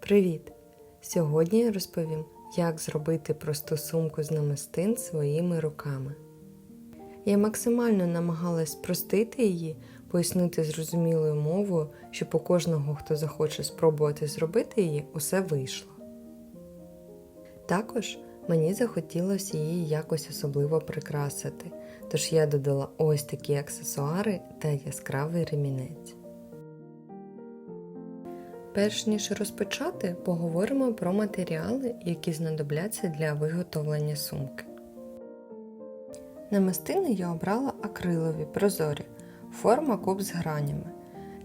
Привіт! Сьогодні я розповім, як зробити просту сумку з намистин своїми руками. Я максимально намагалась спростити її, пояснити зрозумілою мовою, щоб у кожного, хто захоче спробувати зробити її, усе вийшло. Також мені захотілося її якось особливо прикрасити, тож я додала ось такі аксесуари та яскравий ремінець. Перш ніж розпочати, поговоримо про матеріали, які знадобляться для виготовлення сумки. Намистини я обрала акрилові, прозорі, форма куб з гранями.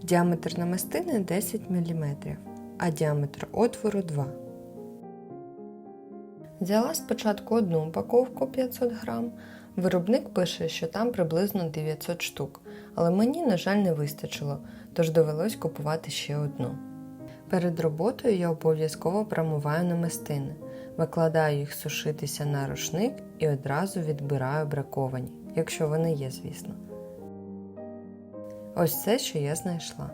Діаметр намистини 10 мм, а діаметр отвору 2 мм. Взяла спочатку одну упаковку 500 г. Виробник пише, що там приблизно 900 штук, але мені, на жаль, не вистачило, тож довелось купувати ще одну. Перед роботою я обов'язково промиваю намистини, викладаю їх сушитися на рушник і одразу відбираю браковані, якщо вони є, звісно. Ось все, що я знайшла.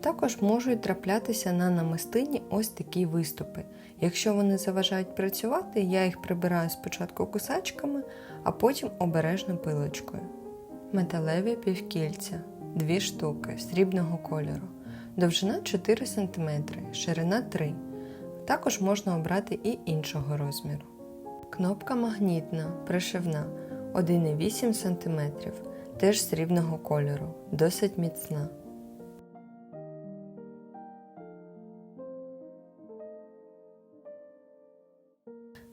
Також можуть траплятися на намистині ось такі виступи. Якщо вони заважають працювати, я їх прибираю спочатку кусачками, а потім обережно пилочкою. Металеві півкільця. 2 штуки срібного кольору, довжина 4 см, ширина 3 см. Також можна обрати і іншого розміру. Кнопка магнітна, пришивна, 1,8 см, теж срібного кольору, досить міцна.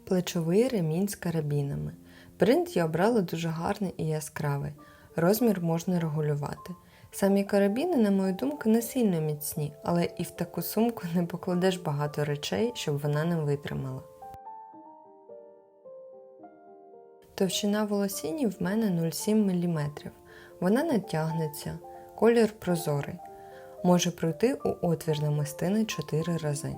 Плечовий ремінь з карабінами. Принт я обрала дуже гарний і яскравий, розмір можна регулювати. Самі карабіни, на мою думку, не сильно міцні, але і в таку сумку не покладеш багато речей, щоб вона не витримала. Товщина волосінів в мене 0,7 мм. Вона натягнеться, колір прозорий. Може пройти у отвір намистини 4 рази.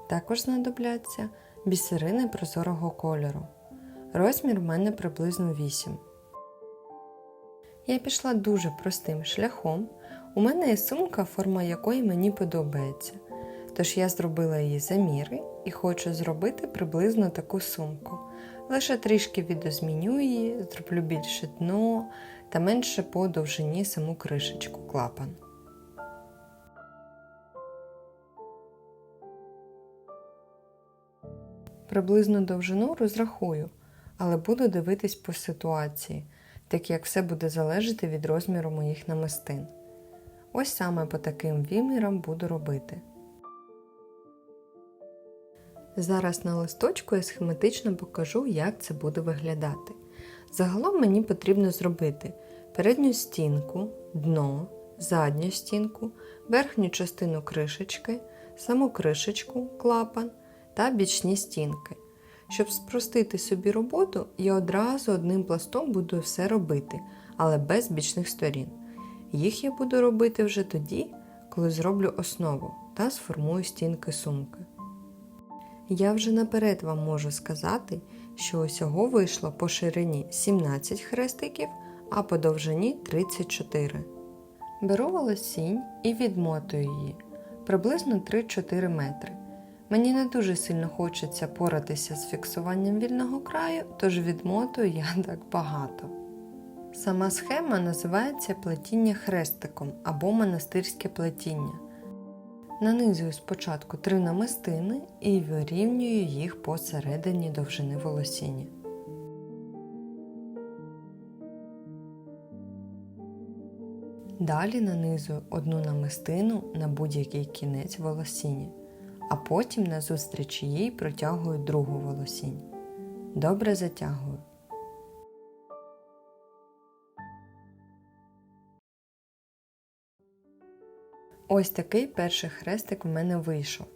Також знадобляться бісерини прозорого кольору. Розмір в мене приблизно 8. Я пішла дуже простим шляхом. У мене є сумка, форма якої мені подобається. Тож я зробила її заміри і хочу зробити приблизно таку сумку. Лише трішки відозміню її, зроблю більше дно та менше по довжині саму кришечку клапан. Приблизну довжину розрахую, але буду дивитись по ситуації, так як все буде залежати від розміру моїх намистин. Ось саме по таким вимірам буду робити. Зараз на листочку я схематично покажу, як це буде виглядати. Загалом мені потрібно зробити передню стінку, дно, задню стінку, верхню частину кришечки, саму кришечку, клапан та бічні стінки. Щоб спростити собі роботу, я одразу одним пластом буду все робити, але без бічних сторін. Їх я буду робити вже тоді, коли зроблю основу та сформую стінки сумки. Я вже наперед вам можу сказати, що усього вийшло по ширині 17 хрестиків, а по довжині 34. Беру волосінь і відмотую її, приблизно 3-4 метри. Мені не дуже сильно хочеться поратися з фіксуванням вільного краю, тож відмотую я так багато. Сама схема називається плетіння хрестиком або монастирське плетіння. Нанизую спочатку 3 намистини і вирівнюю їх посередині довжини волосіння. Далі нанизую одну намистину на будь-який кінець волосіння, а потім назустріч їй протягую другу волосінь. Добре затягую. Ось такий перший хрестик в мене вийшов.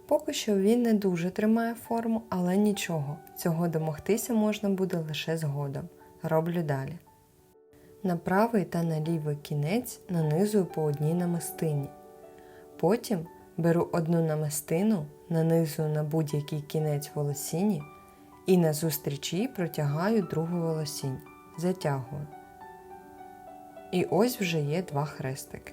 Поки що він не дуже тримає форму, але нічого, цього домогтися можна буде лише згодом. Роблю далі. На правий та на лівий кінець нанизую по одній намистині. Потім беру одну намистину, нанизую на будь-який кінець волосіні і назустріч їй протягаю другу волосінь. Затягую. І ось вже є 2 хрестики.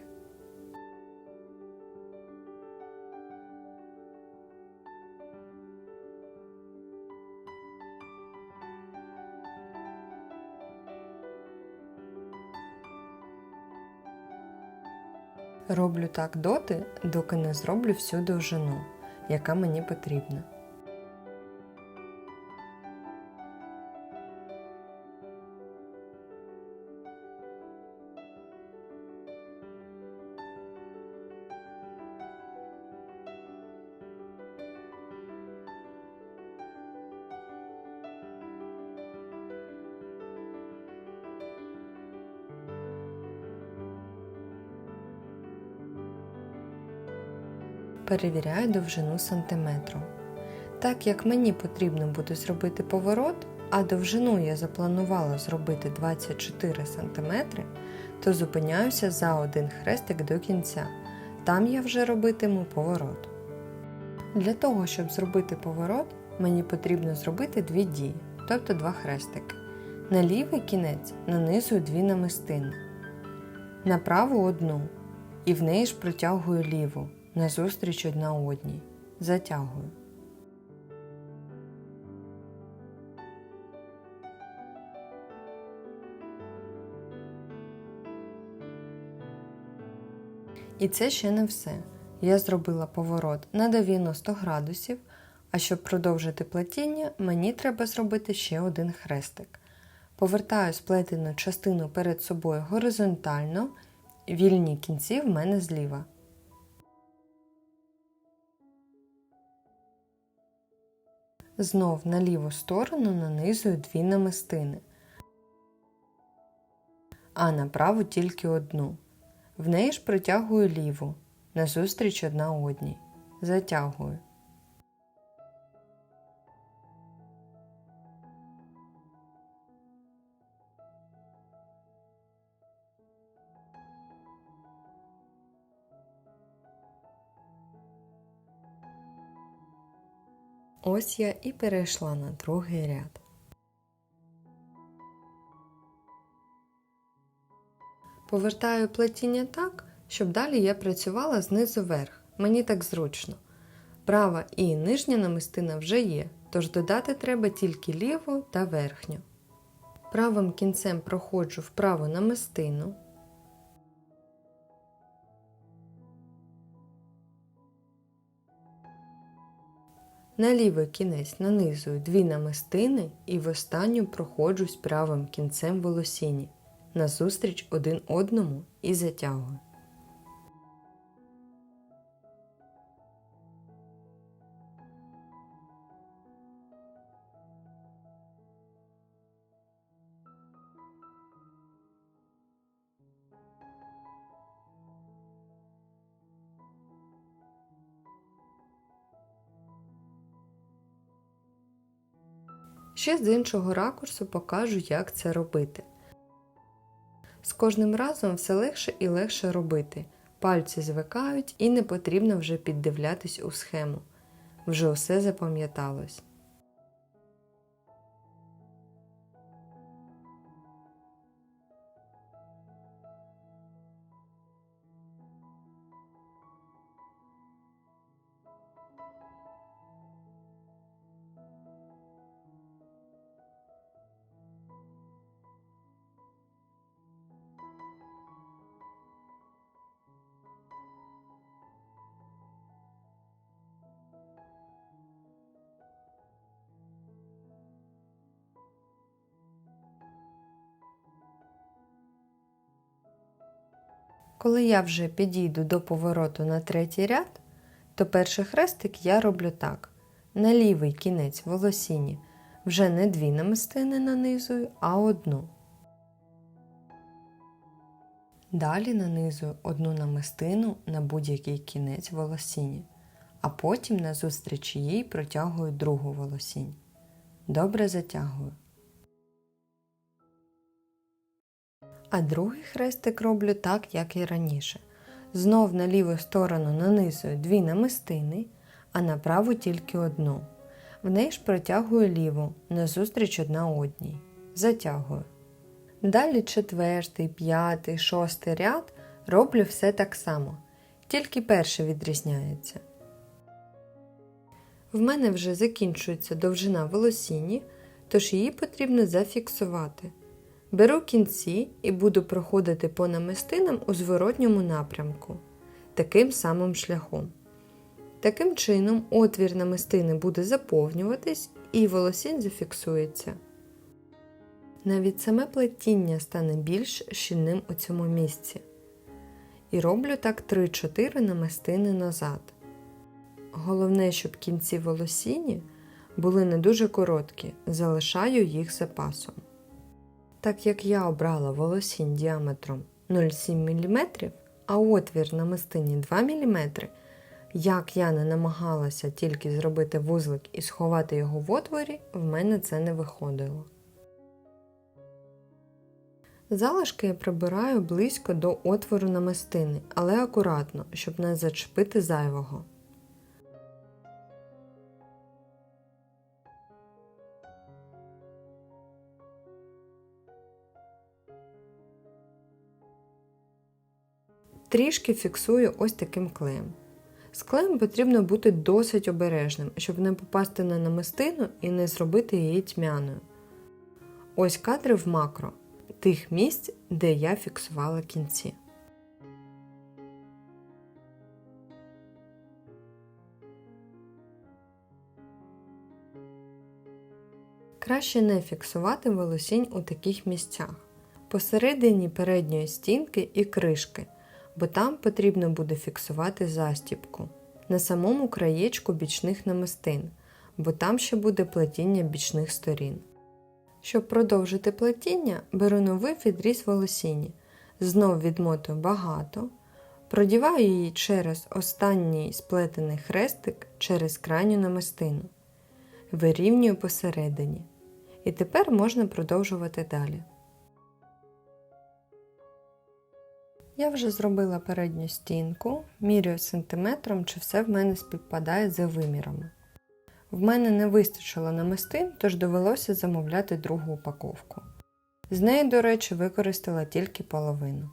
Роблю так доти, доки не зроблю всю довжину, яка мені потрібна. Перевіряю довжину сантиметром. Так як мені потрібно буде зробити поворот, а довжину я запланувала зробити 24 см, то зупиняюся за один хрестик до кінця. Там я вже робитиму поворот. Для того, щоб зробити поворот, мені потрібно зробити 2 дії, тобто 2 хрестики. На лівий кінець нанизую 2 намистини, на праву одну, і в неї ж протягую ліву, назустріч одна одній. Затягую. І це ще не все. Я зробила поворот на 90 градусів, а щоб продовжити плетіння, мені треба зробити ще один хрестик. Повертаю сплетену частину перед собою горизонтально, вільні кінці в мене зліва. Знов на ліву сторону нанизую 2 намистини, а на праву тільки одну. В неї ж протягую ліву, назустріч одна одній. Затягую. Ось я і перейшла на другий ряд. Повертаю плетіння так, щоб далі я працювала знизу вверх. Мені так зручно. Права і нижня намистина вже є, тож додати треба тільки ліву та верхню. Правим кінцем проходжу в праву намистину. На лівий кінець нанизую 2 намистини і в останню проходжусь правим кінцем волосіні, назустріч один одному і затягую. Ще з іншого ракурсу покажу, як це робити. З кожним разом все легше і легше робити. Пальці звикають і не потрібно вже піддивлятись у схему. Вже усе запам'яталось. Коли я вже підійду до повороту на третій ряд, то перший хрестик я роблю так. На лівий кінець волосіні вже не 2 намистини нанизую, а 1. Далі нанизую 1 намистину на будь-який кінець волосіні, а потім назустріч їй протягую другу волосінь. Добре затягую. А другий хрестик роблю так, як і раніше. Знов на ліву сторону нанизую 2 намистини, а на праву тільки 1. В неї ж протягую ліву, назустріч одна одній. Затягую. Далі 4, 5, 6 ряд роблю все так само, тільки перший відрізняється. В мене вже закінчується довжина волосіні, тож її потрібно зафіксувати. Беру кінці і буду проходити по намистинам у зворотньому напрямку, таким самим шляхом. Таким чином отвір намистини буде заповнюватись і волосінь зафіксується. Навіть саме плетіння стане більш щільним у цьому місці. І роблю так 3-4 намистини назад. Головне, щоб кінці волосіні були не дуже короткі, залишаю їх запасом. Так як я обрала волосінь діаметром 0,7 мм, а отвір намистині 2 мм, як я не намагалася тільки зробити вузлик і сховати його в отворі, в мене це не виходило. Залишки я прибираю близько до отвору намистини, але акуратно, щоб не зачепити зайвого. Трішки фіксую ось таким клеєм. З клеєм потрібно бути досить обережним, щоб не попасти на намистину і не зробити її тьмяною. Ось кадри в макро тих місць, де я фіксувала кінці. Краще не фіксувати волосінь у таких місцях. Посередині передньої стінки і кришки, бо там потрібно буде фіксувати застібку. На самому краєчку бічних намистин, бо там ще буде плетіння бічних сторін. Щоб продовжити плетіння, беру новий відріз волосіні, знов відмотую багато, продіваю її через останній сплетений хрестик через крайню намистину, вирівнюю посередині. І тепер можна продовжувати далі. Я вже зробила передню стінку, міряю сантиметром, чи все в мене співпадає за вимірами. В мене не вистачило намистин, тож довелося замовляти другу упаковку. З неї, до речі, використала тільки половину.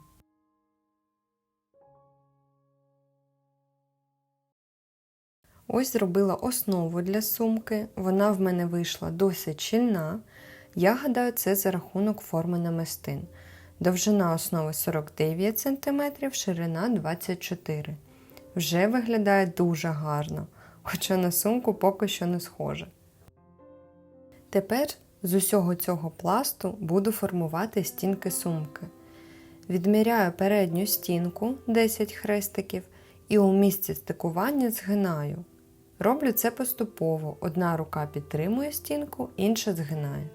Ось зробила основу для сумки, вона в мене вийшла досить щільна. Я гадаю, це за рахунок форми намистин. Довжина основи 49 см, ширина 24 см. Вже виглядає дуже гарно, хоча на сумку поки що не схоже. Тепер з усього цього пласту буду формувати стінки сумки. Відміряю передню стінку 10 хрестиків і у місці стикування згинаю. Роблю це поступово, одна рука підтримує стінку, інша згинає.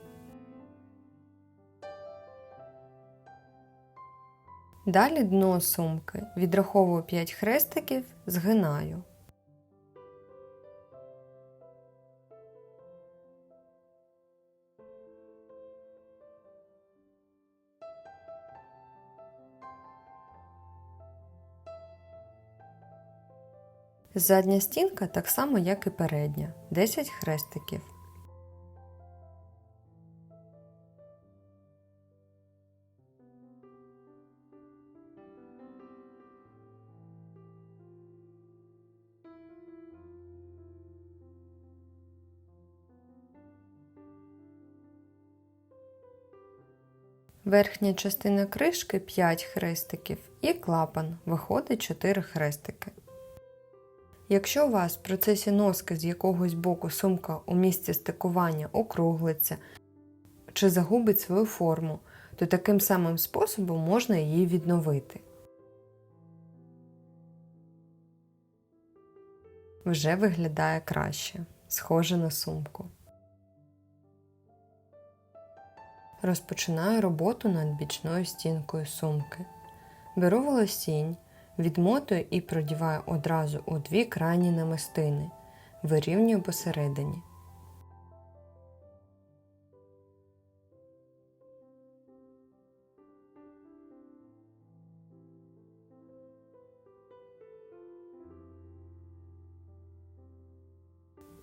Далі дно сумки, відраховую 5 хрестиків, згинаю. Задня стінка так само, як і передня, 10 хрестиків. Верхня частина кришки 5 хрестиків і клапан, виходить 4 хрестики. Якщо у вас в процесі носки з якогось боку сумка у місці стикування округлиться чи загубить свою форму, то таким самим способом можна її відновити. Вже виглядає краще, схоже на сумку. Розпочинаю роботу над бічною стінкою сумки. Беру волосінь, відмотую і продіваю одразу у дві крайні намистини, вирівнюю посередині.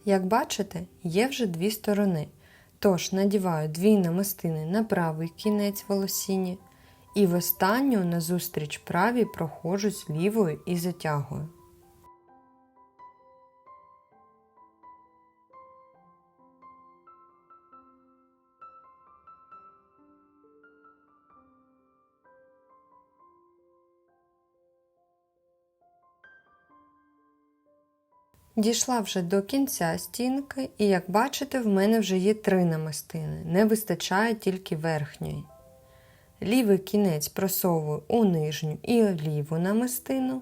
Як бачите, є вже дві сторони, Тож надіваю 2 намистини на правий кінець волосіння і в останню назустріч правій проходжусь лівою і затягую. Дійшла вже до кінця стінки і, як бачите, в мене вже є 3 намистини, не вистачає тільки верхньої. Лівий кінець просовую у нижню і ліву намистину.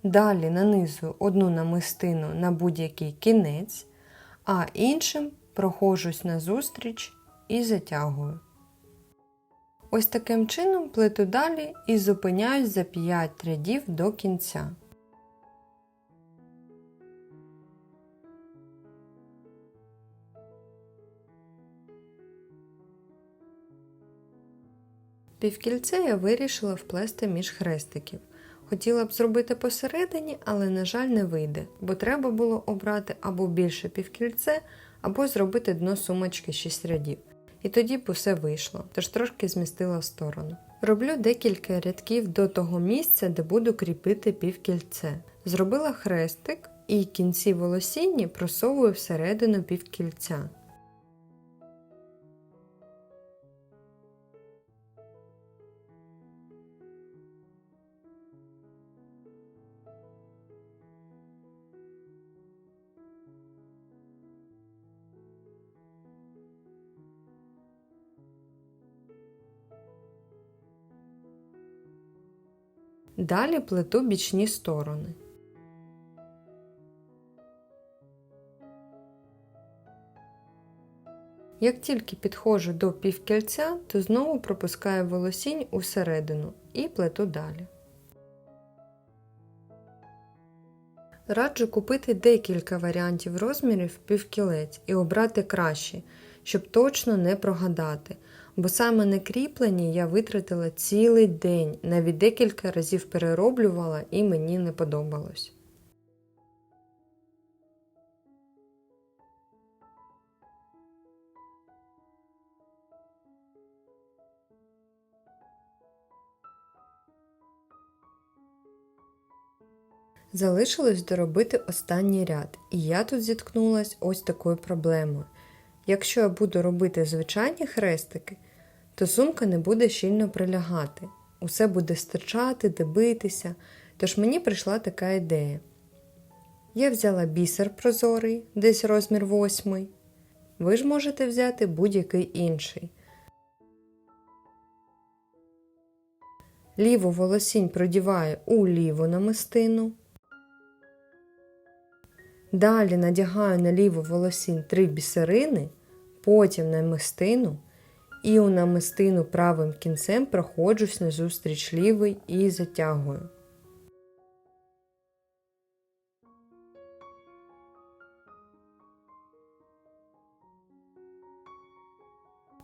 Далі нанизую одну намистину на будь-який кінець, а іншим проходжусь назустріч і затягую. Ось таким чином плету далі і зупиняюсь за 5 рядів до кінця. Півкільце я вирішила вплести між хрестиків. Хотіла б зробити посередині, але, на жаль, не вийде, бо треба було обрати або більше півкільце, або зробити дно сумочки 6 рядів. І тоді б усе вийшло, тож трошки змістила в сторону. Роблю декілька рядків до того місця, де буду кріпити півкільце. Зробила хрестик і кінці волосіння просовую всередину півкільця. Далі плету бічні сторони. Як тільки підходжу до півкільця, то знову пропускаю волосінь усередину і плету далі. Раджу купити декілька варіантів розмірів півкілець і обрати кращі, щоб точно не прогадати, бо саме на кріплення я витратила цілий день, навіть декілька разів перероблювала і мені не подобалось. Залишилось доробити останній ряд, і я тут зіткнулась ось такою проблемою. Якщо я буду робити звичайні хрестики, то сумка не буде щільно прилягати. Усе буде стирчати, дебитися, тож мені прийшла така ідея. Я взяла бісер прозорий, десь розмір 8. Ви ж можете взяти будь-який інший. Ліву волосінь продіваю у ліву намистину. Далі надягаю на ліву волосінь 3 бісерини, потім намистину і у намистину правим кінцем проходжусь назустріч лівий і затягую.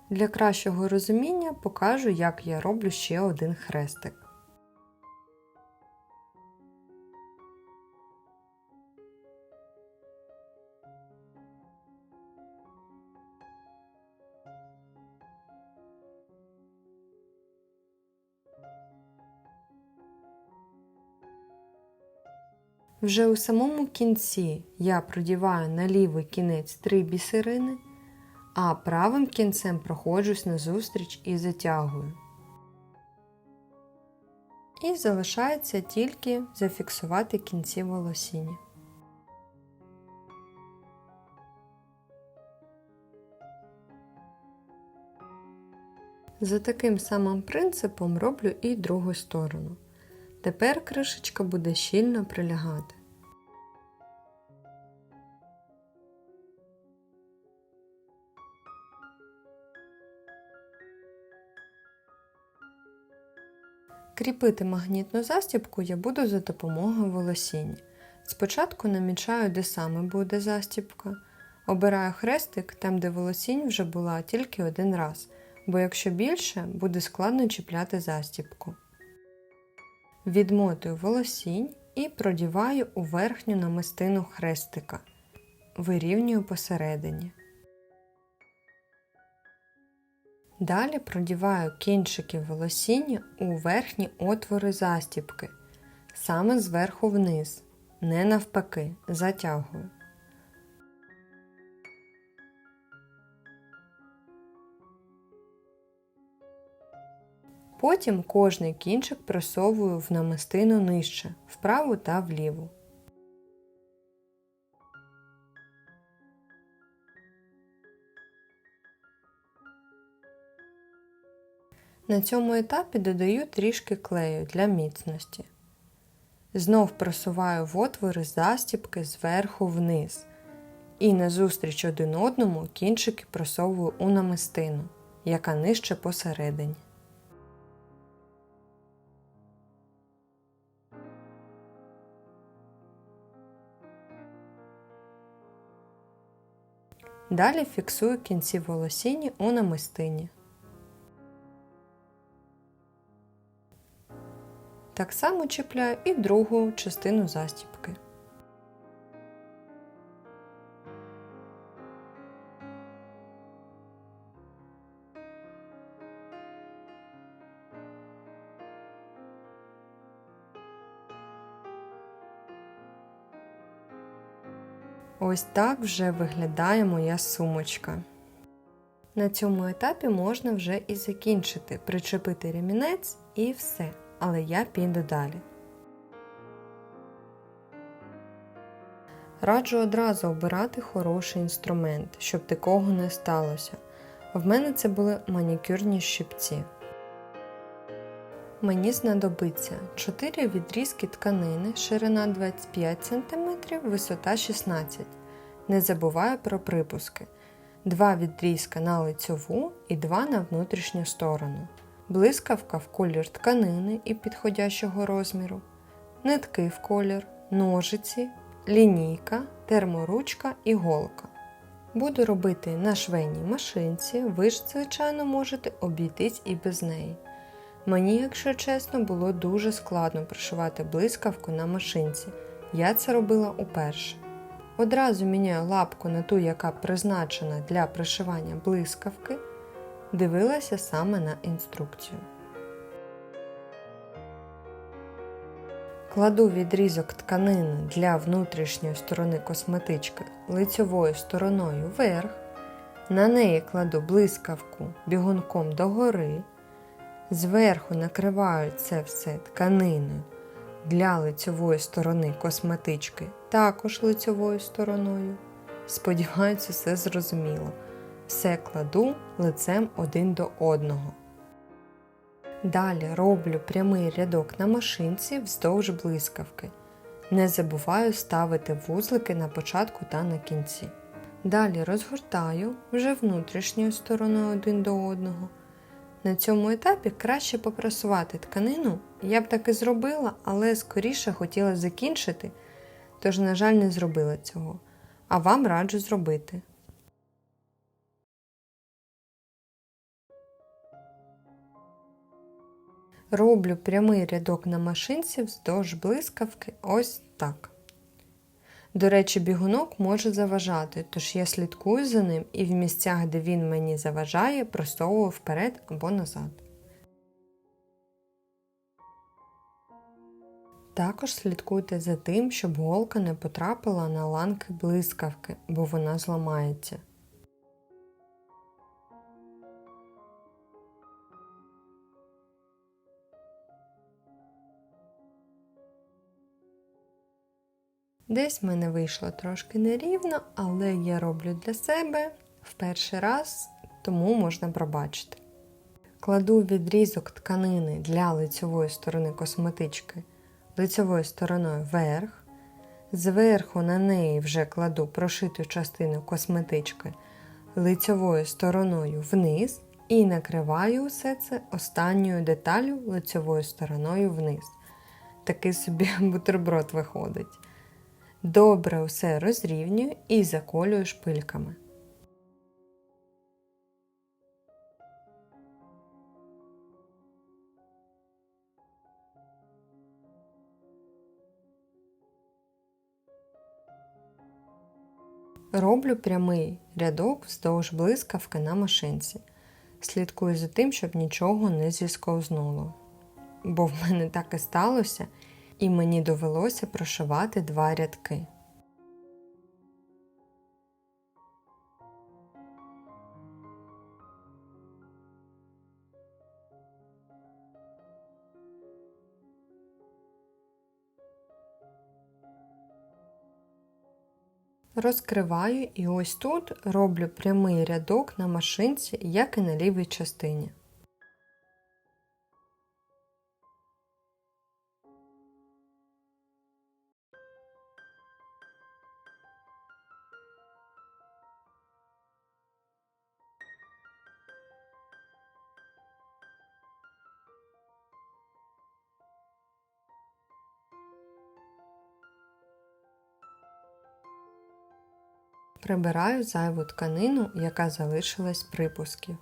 Для кращого розуміння покажу, як я роблю ще один хрестик. Вже у самому кінці я продіваю на лівий кінець 3 бісерини, а правим кінцем проходжусь назустріч і затягую. І залишається тільки зафіксувати кінці волосіння. За таким самим принципом роблю і другу сторону. Тепер кришечка буде щільно прилягати. Кріпити магнітну застібку я буду за допомогою волосіння. Спочатку намічаю, де саме буде застібка. Обираю хрестик там, де волосінь вже була тільки один раз. бо якщо більше, буде складно чіпляти застібку. Відмотую волосінь і продіваю у верхню намистину хрестика. Вирівнюю посередині. Далі продіваю кінчики волосіння у верхні отвори застібки, саме зверху вниз, не навпаки, затягую. Потім кожний кінчик просовую в намистину нижче, вправу та вліву. На цьому етапі додаю трішки клею для міцності. Знов просуваю в отвори застібки зверху вниз. І назустріч один одному кінчики просовую у намистину, яка нижче посередині. Далі фіксую кінці волосіння у намистині. Так само чіпляю і другу частину застібки. Ось так вже виглядає моя сумочка. На цьому етапі можна вже і закінчити, причепити ремінець і все. Але я піду далі. Раджу одразу обирати хороший інструмент, щоб такого не сталося. В мене це були манікюрні щипці. Мені знадобиться 4 відрізки тканини, ширина 25 см, висота 16 см. Не забуваю про припуски. 2 відрізка на лицьову і 2 на внутрішню сторону. Блискавка в колір тканини і підходящого розміру, нитки в колір, ножиці, лінійка, терморучка і голка. Буду робити на швейній машинці, ви ж, звичайно, можете обійтись і без неї. Мені, якщо чесно, було дуже складно пришивати блискавку на машинці, я це робила уперше. Одразу міняю лапку на ту, яка призначена для пришивання блискавки, дивилася саме на інструкцію. Кладу відрізок тканини для внутрішньої сторони косметички лицьовою стороною вверх, на неї кладу блискавку бігунком догори, зверху накриваю це все тканиною для лицьової сторони косметички, також лицьовою стороною. Сподіваюся, все зрозуміло. Все кладу лицем один до одного. Далі роблю прямий рядок на машинці вздовж блискавки. Не забуваю ставити вузлики на початку та на кінці. Далі розгортаю вже внутрішньою стороною один до одного. На цьому етапі краще попрасувати тканину, я б так і зробила, але скоріше хотіла закінчити, тож, на жаль, не зробила цього. А вам раджу зробити. Роблю прямий рядок на машинці вздовж блискавки ось так. До речі, бігунок може заважати, тож я слідкую за ним і в місцях, де він мені заважає, просовую вперед або назад. Також слідкуйте за тим, щоб голка не потрапила на ланки блискавки, бо вона зламається. Десь в мене вийшло трошки нерівно, але я роблю для себе в перший раз, тому можна пробачити. Кладу відрізок тканини для лицьової сторони косметички лицьовою стороною вверх, зверху на неї вже кладу прошиту частину косметички лицьовою стороною вниз і накриваю усе це останньою деталлю лицьовою стороною вниз. Такий собі бутерброд виходить. Добре усе розрівнюю і заколюю шпильками. Роблю прямий рядок вздовж блискавки на машинці. Слідкую за тим, щоб нічого не зісковзнуло. Бо в мене так і сталося, і мені довелося прошивати 2 рядки. Розкриваю і ось тут роблю прямий рядок на машинці, як і на лівій частині. Прибираю зайву тканину, яка залишилась з припусків.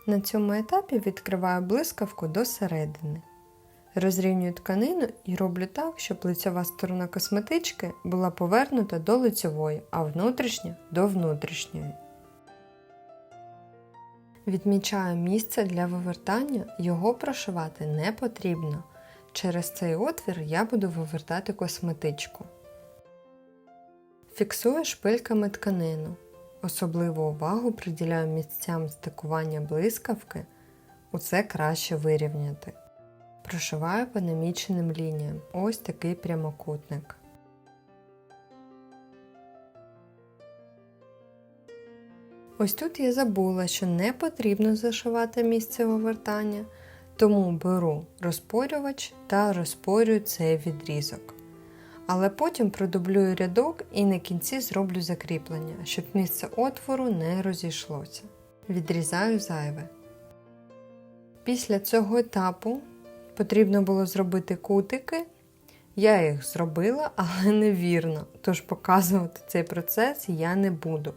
На цьому етапі відкриваю блискавку до середини. Розрівнюю тканину і роблю так, щоб лицьова сторона косметички була повернута до лицьової, а внутрішня – до внутрішньої. Відмічаю місце для вивертання, його прошивати не потрібно. Через цей отвір я буду вивертати косметичку. Фіксую шпильками тканину. Особливу увагу приділяю місцям стикування блискавки, усе краще вирівняти. Прошиваю по наміченим лініям, ось такий прямокутник. Ось тут я забула, що не потрібно зашивати місце вивертання, тому беру розпорювач та розпорюю цей відрізок. Але потім продублюю рядок і на кінці зроблю закріплення, щоб місце отвору не розійшлося. Відрізаю зайве. Після цього етапу потрібно було зробити кутики. Я їх зробила, але невірно, тож показувати цей процес я не буду.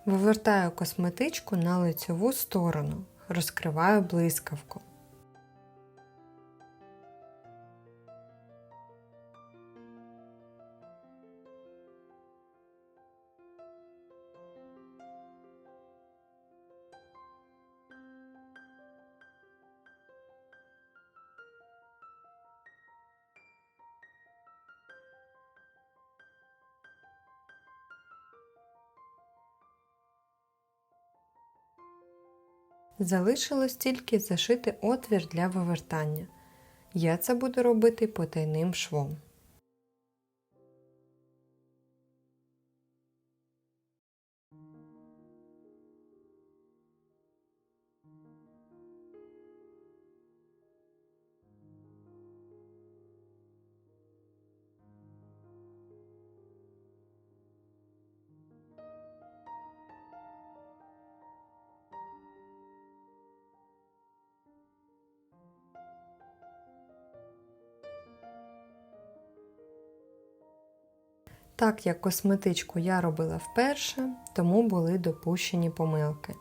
Вивертаю косметичку на лицьову сторону, розкриваю блискавку. Залишилось тільки зашити отвір для вивертання. Я це буду робити потайним швом. Так як косметичку я робила вперше, тому були допущені помилки.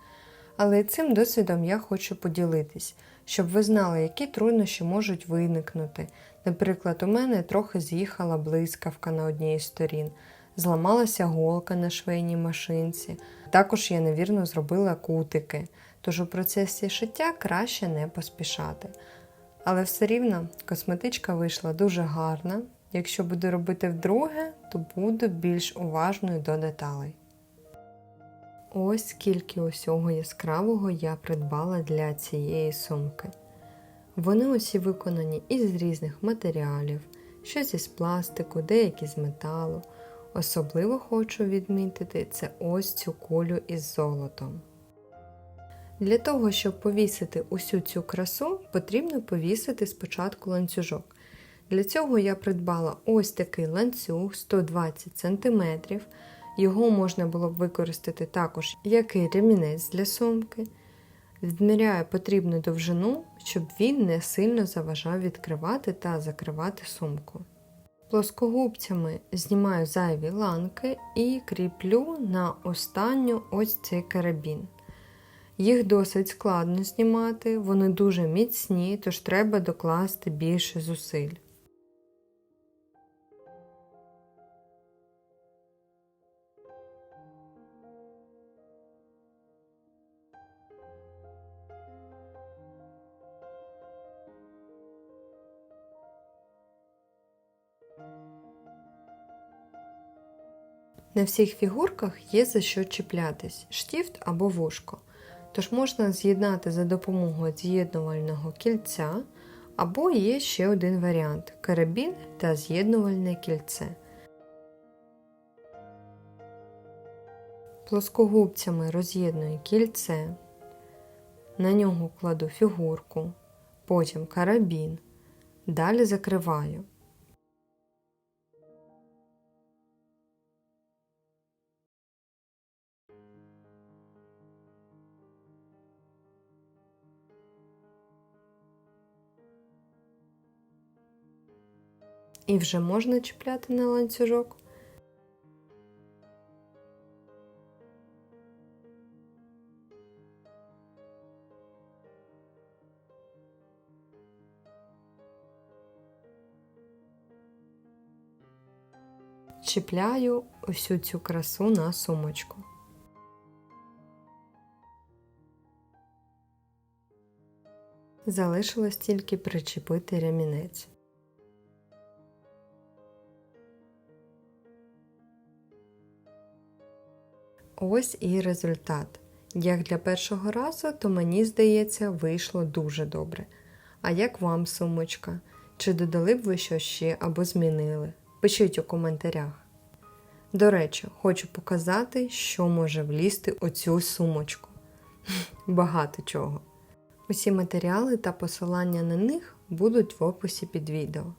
Але цим досвідом я хочу поділитись, щоб ви знали, які труднощі можуть виникнути. Наприклад, у мене трохи з'їхала блискавка на одній із сторін, зламалася голка на швейній машинці, також я невірно зробила кутики, тож у процесі шиття краще не поспішати. Але все рівно косметичка вийшла дуже гарна. Якщо буду робити вдруге, то буду більш уважною до деталей. Ось скільки усього яскравого я придбала для цієї сумки. Вони усі виконані із різних матеріалів, щось із пластику, деякі з металу. Особливо хочу відмітити це ось цю кулю із золотом. Для того, щоб повісити усю цю красу, потрібно повісити спочатку ланцюжок. Для цього я придбала ось такий ланцюг 120 см. Його можна було б використати також як і ремінець для сумки. Відміряю потрібну довжину, щоб він не сильно заважав відкривати та закривати сумку. Плоскогубцями знімаю зайві ланки і кріплю на останню ось цей карабін. Їх досить складно знімати, вони дуже міцні, тож треба докласти більше зусиль. На всіх фігурках є за що чіплятись – штифт або вушко. Тож можна з'єднати за допомогою з'єднувального кільця, або є ще один варіант – карабін та з'єднувальне кільце. Плоскогубцями роз'єдную кільце, на нього кладу фігурку, потім карабін, далі закриваю. І вже можна чіпляти на ланцюжок. Чіпляю усю цю красу на сумочку. Залишилось тільки причепити ремінець. Ось і результат. Як для першого разу, то мені здається, вийшло дуже добре. А як вам сумочка? Чи додали б ви щось ще або змінили? Пишіть у коментарях. До речі, хочу показати, що може влізти у цю сумочку. Багато чого. Усі матеріали та посилання на них будуть в описі під відео.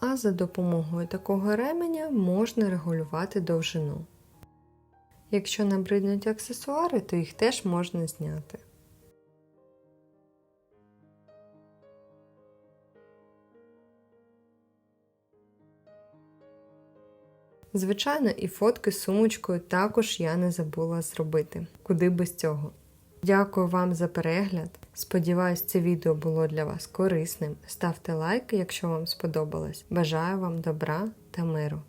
А за допомогою такого ременя можна регулювати довжину. Якщо набриднуть аксесуари, то їх теж можна зняти. Звичайно, і фотки з сумочкою також я не забула зробити. Куди без цього. Дякую вам за перегляд. Сподіваюсь, це відео було для вас корисним. Ставте лайк, якщо вам сподобалось. Бажаю вам добра та миру.